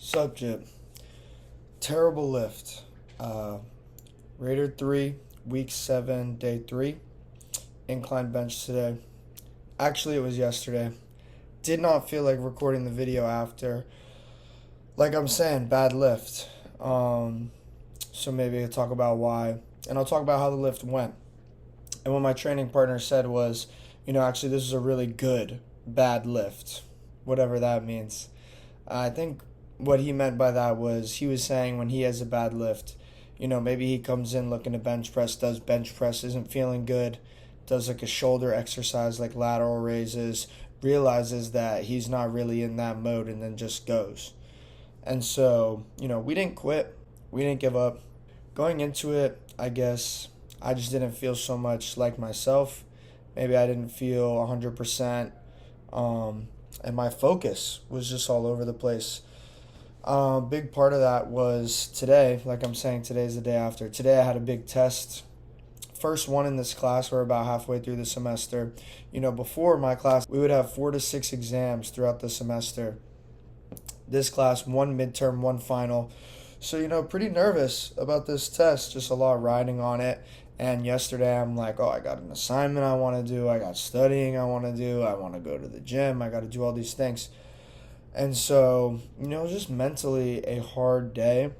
Subject: terrible lift. Raider 3, week 7, day 3. Incline bench today. Actually, it was yesterday. Did not feel like recording the video after. Like I'm saying, bad lift. So maybe I'll talk about why. And I'll talk about how the lift went. And what my training partner said was, actually, this is a really good, bad lift. Whatever that means. I think what he meant by that was he was saying when he has a bad lift, maybe he comes in looking to bench press, does bench press, isn't feeling good, does like a shoulder exercise like lateral raises, realizes that he's not really in that mode and then just goes. And so, we didn't quit, we didn't give up. Going into it, I guess I just didn't feel so much like myself. Maybe I didn't feel 100%. And my focus was just all over the place. Big part of that was today, like I'm saying, today's the day after. Today I had a big test. First one in this class. We're about halfway through the semester. Before my class, we would have 4 to 6 exams throughout the semester. This class, one midterm, one final. So, pretty nervous about this test, just a lot riding on it. And yesterday I'm like, oh, I got an assignment I want to do. I got studying I want to do. I want to go to the gym. I got to do all these things. And so, just mentally a hard day.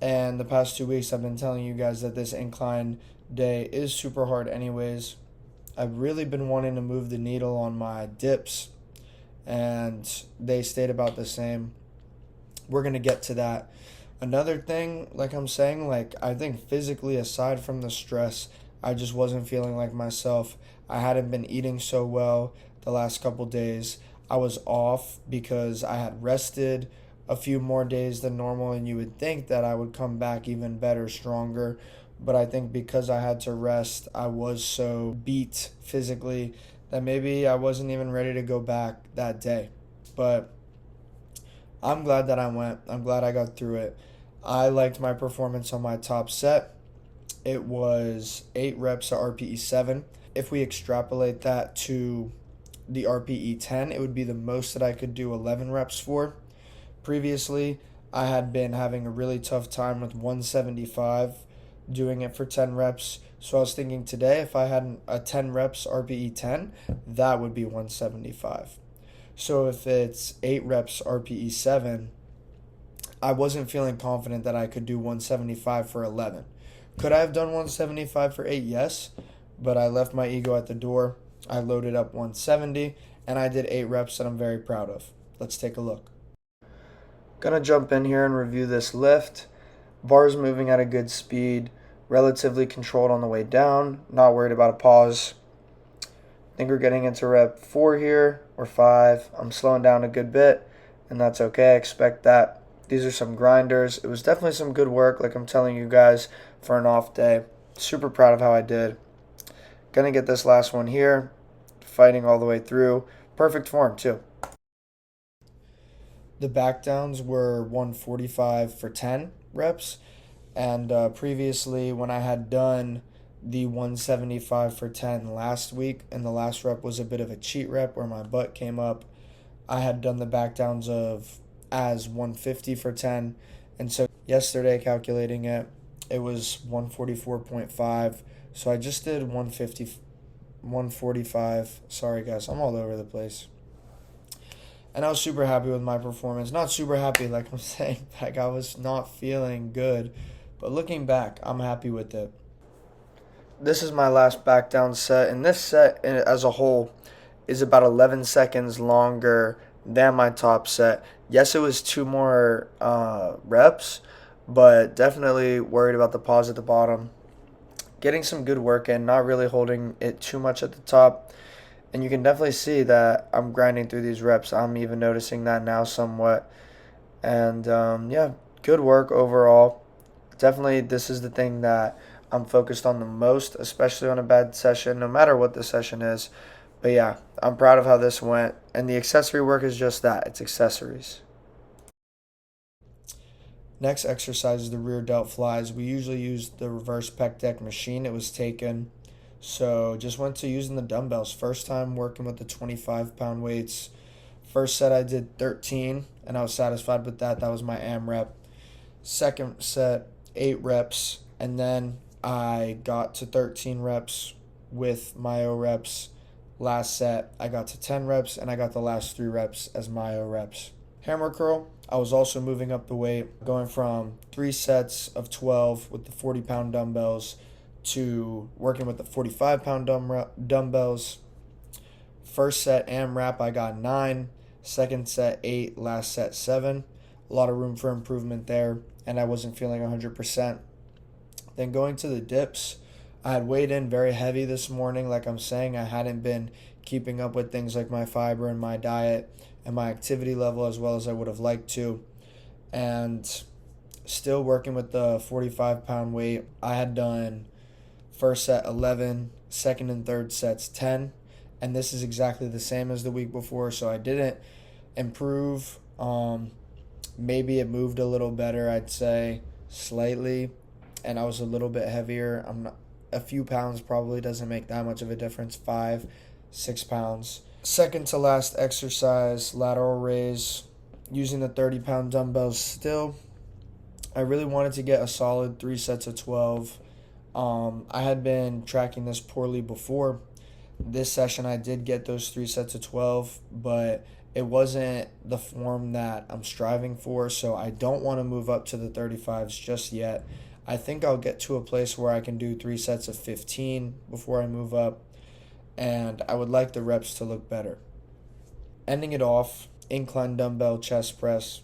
And the past 2 weeks I've been telling you guys that this incline day is super hard anyways. I've really been wanting to move the needle on my dips, and they stayed about the same. We're going to get to that. Another thing, like I'm saying, I think physically, aside from the stress, I just wasn't feeling like myself. I hadn't been eating so well the last couple days. I was off because I had rested a few more days than normal, and you would think that I would come back even better, stronger. But I think because I had to rest, I was so beat physically that maybe I wasn't even ready to go back that day. But I'm glad that I went. I'm glad I got through it. I liked my performance on my top set. It was 8 reps at RPE 7. If we extrapolate that to the RPE 10, it would be the most that I could do 11 reps for. Previously, I had been having a really tough time with 175, doing it for 10 reps. So I was thinking today, if I had a 10 reps RPE 10, that would be 175. So if it's 8 reps RPE 7, I wasn't feeling confident that I could do 175 for 11. Could I have done 175 for 8? Yes, but I left my ego at the door. I loaded up 170, and I did 8 reps that I'm very proud of. Let's take a look. Gonna jump in here and review this lift. Bars moving at a good speed, relatively controlled on the way down, not worried about a pause. I think we're getting into rep 4 here, or 5. I'm slowing down a good bit, and that's okay. I expect that. These are some grinders. It was definitely some good work, like I'm telling you guys, for an off day. Super proud of how I did. Gonna get this last one here, fighting all the way through. Perfect form, too. The back downs were 145 for 10 reps. And previously, when I had done the 175 for 10 last week, and the last rep was a bit of a cheat rep where my butt came up, I had done the back downs as 150 for 10. And so yesterday, calculating it, it was 144.5. So I just did 150, 145. Sorry, guys, I'm all over the place. And I was super happy with my performance. Not super happy, like I'm saying, like I was not feeling good. But looking back, I'm happy with it. This is my last back down set. And this set as a whole is about 11 seconds longer than my top set. Yes, it was 2 more reps, but definitely worried about the pause at the bottom. Getting some good work in, not really holding it too much at the top. And you can definitely see that I'm grinding through these reps. I'm even noticing that now somewhat. And yeah, good work overall. Definitely this is the thing that I'm focused on the most, especially on a bad session, no matter what the session is. But yeah, I'm proud of how this went. And the accessory work is just that. It's accessories. Next exercise is the rear delt flies. We usually use the reverse pec deck machine. It was taken. So just went to using the dumbbells. First time working with the 25-pound weights. First set I did 13, and I was satisfied with that. That was my AMRAP. Second set, 8 reps, and then I got to 13 reps with myo reps. Last set, I got to 10 reps, and I got the last 3 reps as myo reps. Hammer curl, I was also moving up the weight, going from 3 sets of 12 with the 40-pound dumbbells to working with the 45-pound dumbbells. First set AMRAP, I got 9. Second set, 8. Last set, 7. A lot of room for improvement there, and I wasn't feeling 100%. Then going to the dips, I had weighed in very heavy this morning. Like I'm saying, I hadn't been keeping up with things like my fiber and my diet and my activity level as well as I would have liked to. And still working with the 45-pound weight. I had done first set 11, second and third sets 10, and this is exactly the same as the week before, so I didn't improve. Maybe it moved a little better, I'd say, slightly, and I was a little bit heavier. A few pounds probably doesn't make that much of a difference, 5, 6 pounds. Second to last exercise, lateral raise, using the 30-pound dumbbells still. I really wanted to get a solid 3 sets of 12. I had been tracking this poorly before. This session I did get those 3 sets of 12, but it wasn't the form that I'm striving for, so I don't want to move up to the 35s just yet. I think I'll get to a place where I can do 3 sets of 15 before I move up, and I would like the reps to look better. Ending it off, incline dumbbell chest press.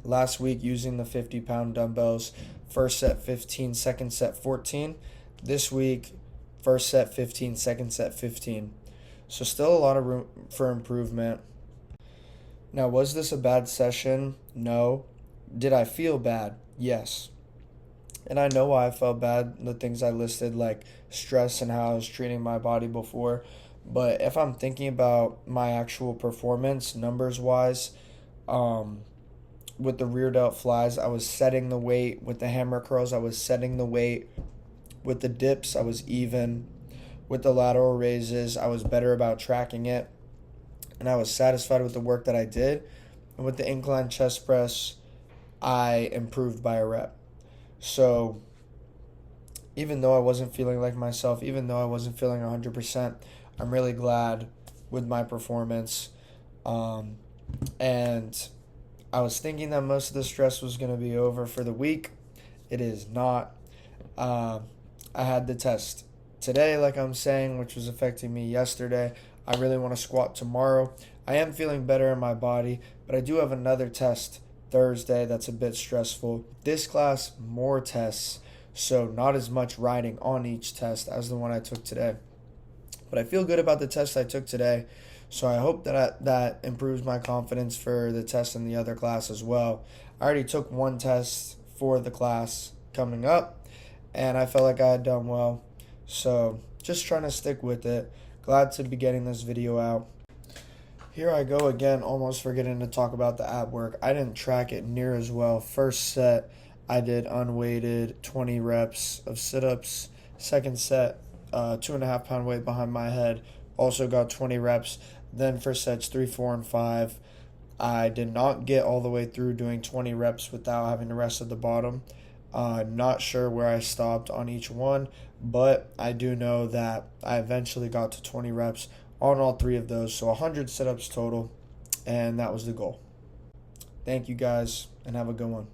Last week using the 50-pound dumbbells, first set 15, second set 14. This week, first set 15, second set 15. So still a lot of room for improvement. Now, was this a bad session? No. Did I feel bad? Yes. And I know why I felt bad, the things I listed, like stress and how I was treating my body before. But if I'm thinking about my actual performance, numbers-wise, with the rear delt flies, I was setting the weight. With the hammer curls, I was setting the weight. With the dips, I was even. With the lateral raises, I was better about tracking it. And I was satisfied with the work that I did. And with the incline chest press, I improved by a rep. So even though I wasn't feeling like myself, even though I wasn't feeling 100%, I'm really glad with my performance. And I was thinking that most of the stress was going to be over for the week. It is not. I had the test today, like I'm saying, which was affecting me yesterday. I really want to squat tomorrow. I am feeling better in my body, but I do have another test Thursday that's a bit stressful. This class, more tests, so not as much riding on each test as the one I took today. But I feel good about the test I took today, so I hope that improves my confidence for the test in the other class as well. I already took one test for the class coming up, and I felt like I had done well. So just trying to stick with it. Glad to be getting this video out. Here I go again, almost forgetting to talk about the ab work. I didn't track it near as well. First set, I did unweighted 20 reps of sit-ups. Second set, 2.5 pound weight behind my head. Also got 20 reps. Then for sets 3, 4, and 5, I did not get all the way through doing 20 reps without having to rest at the bottom. Not sure where I stopped on each one, but I do know that I eventually got to 20 reps on all 3 of those, so 100 sit-ups total, and that was the goal. Thank you guys, and have a good one.